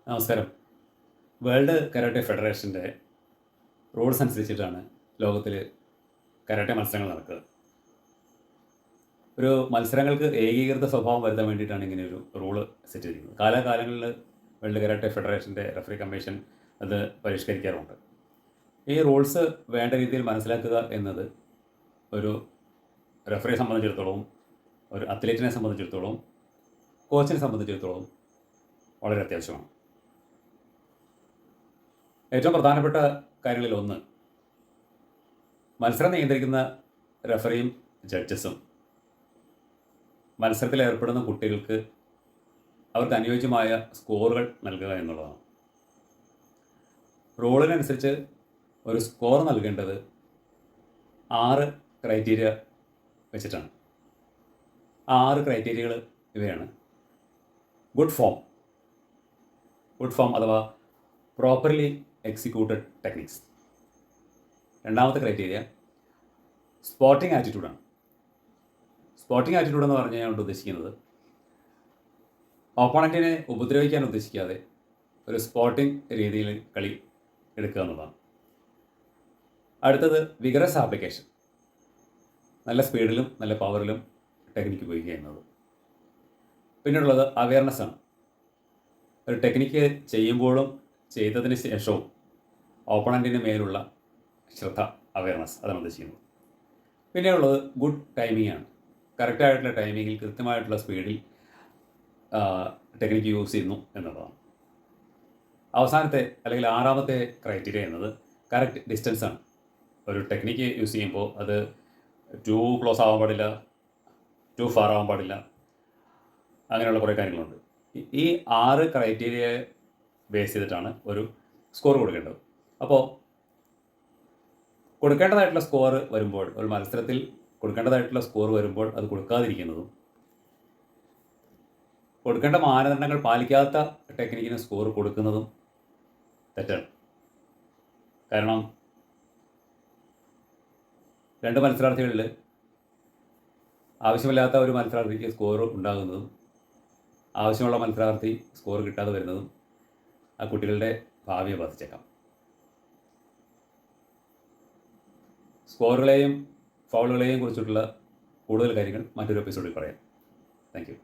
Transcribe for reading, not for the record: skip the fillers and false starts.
നമസ്കാരം. World karate ഫെഡറേഷൻ്റെ rules അനുസരിച്ചിട്ടാണ് ലോകത്തിൽ കരാട്ടെ മത്സരങ്ങൾ നടക്കുക. ഒരു മത്സരങ്ങൾക്ക് ഏകീകൃത സ്വഭാവം വരുത്താൻ വേണ്ടിയിട്ടാണ് ഇങ്ങനെ ഒരു റൂള് സെറ്റ് ചെയ്തിരിക്കുന്നത്. കാലാകാലങ്ങളിൽ വേൾഡ് കരാട്ടെ ഫെഡറേഷൻ്റെ റഫറി കമ്മീഷൻ അത് പരിഷ്കരിക്കാറുണ്ട്. ഈ റൂൾസ് വേണ്ട രീതിയിൽ മനസ്സിലാക്കുക എന്നത് ഒരു റഫറിയെ സംബന്ധിച്ചിടത്തോളം, ഒരു അത്ലറ്റിനെ സംബന്ധിച്ചിടത്തോളം, കോച്ചിനെ സംബന്ധിച്ചിടത്തോളം വളരെ അത്യാവശ്യമാണ്. ഏറ്റവും പ്രധാനപ്പെട്ട കാര്യങ്ങളിൽ ഒന്ന്, മത്സരം നിയന്ത്രിക്കുന്ന റഫറിയും ജഡ്ജസും മത്സരത്തിൽ ഏർപ്പെടുന്ന കുട്ടികൾക്ക് അവർക്ക് അനുയോജ്യമായ സ്കോറുകൾ നൽകുക എന്നുള്ളതാണ്. റൂളിനനുസരിച്ച് ഒരു സ്കോർ നൽകേണ്ടത് 6 ക്രൈറ്റീരിയ വെച്ചിട്ടാണ്. ആ 6 ക്രൈറ്റീരിയകൾ ഇവയാണ്: ഗുഡ് ഫോം അഥവാ പ്രോപ്പർലി എക്സിക്യൂട്ടഡ് ടെക്നിക്സ്. രണ്ടാമത്തെ ക്രൈറ്റീരിയ സ്പോർട്ടിംഗ് ആറ്റിറ്റ്യൂഡാണ്. സ്പോർട്ടിംഗ് ആറ്റിറ്റ്യൂഡ് എന്ന് പറഞ്ഞു കഴിഞ്ഞാൽ ഉദ്ദേശിക്കുന്നത് ഓപ്പോണൻറ്റിനെ ഉപദ്രവിക്കാൻ ഉദ്ദേശിക്കാതെ ഒരു സ്പോർട്ടിംഗ് രീതിയിൽ കളി എടുക്കുക എന്നുള്ളതാണ്. അടുത്തത് വിഗറസ് ആപ്ലിക്കേഷൻ, നല്ല സ്പീഡിലും നല്ല പവറിലും ടെക്നിക്ക് ഉപയോഗിക്കുക എന്നത്. പിന്നീടുള്ളത് അവെയർനെസ് ആണ്. ഒരു ടെക്നിക്ക് ചെയ്യുമ്പോഴും ചെയ്തതിന് ശേഷവും ഓപ്പണൻറ്റിന് മേലുള്ള ശ്രദ്ധ, അവെയർനെസ്, അതാണ് ഉദ്ദേശിക്കുന്നത്. പിന്നെയുള്ളത് ഗുഡ് ടൈമിംഗ് ആണ്. കറക്റ്റായിട്ടുള്ള ടൈമിങ്ങിൽ കൃത്യമായിട്ടുള്ള സ്പീഡിൽ ടെക്നിക്ക് യൂസ് ചെയ്യുന്നു എന്നുള്ളതാണ്. അവസാനത്തെ അല്ലെങ്കിൽ 6ാമത്തെ ക്രൈറ്റീരിയ എന്നത് കറക്റ്റ് ഡിസ്റ്റൻസ് ആണ്. ഒരു ടെക്നിക്ക് യൂസ് ചെയ്യുമ്പോൾ അത് ടു ക്ലോസ് ആവാൻ പാടില്ല, ടു ഫാർ ആവാൻ പാടില്ല, അങ്ങനെയുള്ള കുറേ കാര്യങ്ങളുണ്ട്. ഈ 6 ക്രൈറ്റീരിയ ബേസ് ചെയ്തിട്ടാണ് ഒരു സ്കോർ കൊടുക്കേണ്ടത്. അപ്പോൾ കൊടുക്കേണ്ടതായിട്ടുള്ള സ്കോർ വരുമ്പോൾ, ഒരു മത്സരത്തിൽ കൊടുക്കേണ്ടതായിട്ടുള്ള സ്കോർ വരുമ്പോൾ അത് കൊടുക്കാതിരിക്കുന്നതും, കൊടുക്കേണ്ട മാനദണ്ഡങ്ങൾ പാലിക്കാത്ത ടെക്നിക്കിന് സ്കോർ കൊടുക്കുന്നതും തെറ്റാണ്. കാരണം 2 മത്സരാർത്ഥികളിൽ ആവശ്യമില്ലാത്ത ഒരു മത്സരാർത്ഥിക്ക് സ്കോർ ഉണ്ടാകുന്നതും ആവശ്യമുള്ള മത്സരാർത്ഥി സ്കോർ കിട്ടാതെ വരുന്നതും ആ കുട്ടികളുടെ ഭാവിയെ ബാധിച്ചേക്കാം. സ്കോറുകളെയും ഫൗളുകളെയും കുറിച്ചിട്ടുള്ള കൂടുതൽ കാര്യങ്ങൾ മറ്റൊരു എപ്പിസോഡിൽ പറയാം. Thank you.